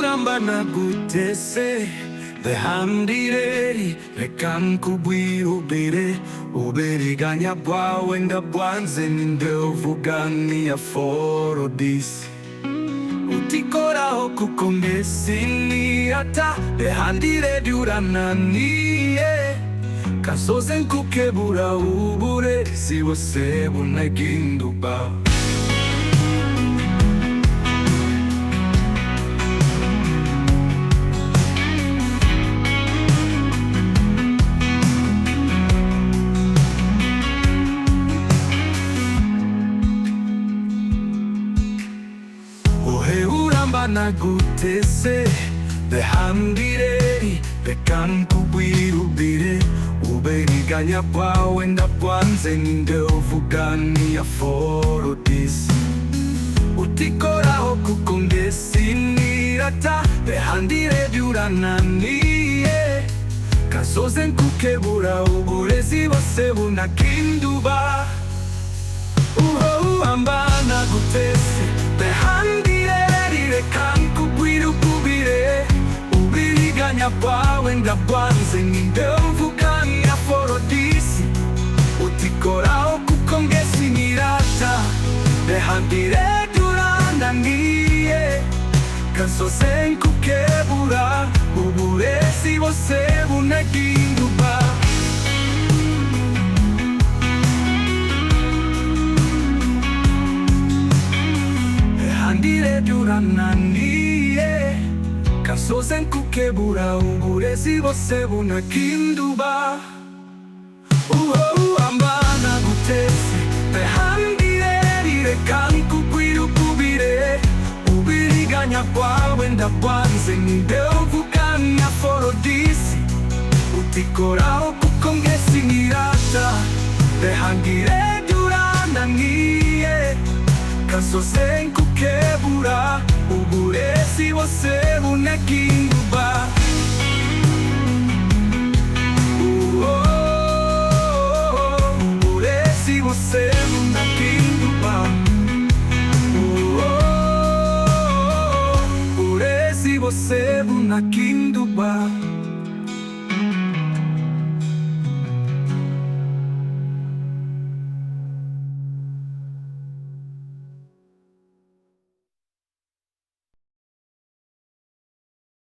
uramba nagutese behandireri reka nkubwire uburiganya bwawe ndabwanze ninde uvuga ni Aforodisi utikoraho kuko mbese niyata behandireri urananiye kasoze nkukebura uburezi bose bunaginduba nagutese behandireri reka nkubwire uburiganya bwawe ndabwanze ninde uvuga ni Aforodisi utikoraho kuko mbese nirata behandireri urananiye kazoze nkukebura uburezi bose bunakinduba uramba nagutese behandireri reka nkubwire uburiganya bwawe ndabwanze ninde uvuga ni Aforodisi utikoraho kuko mbese nirata behandireri urananiye kazoze nkukebura uburezi bose bunaginduba behandireri urananiye kazoze nkukebura uburezi bose bunaginduba uramba nagutese behandireri reka nkubwire uburiganya bwawe ndabwanze ninde uvuga ni Aforodisi utikoraho kuko mbese nirata behandireri urananiye kazoze nkukebura uburezi bose bunaginduba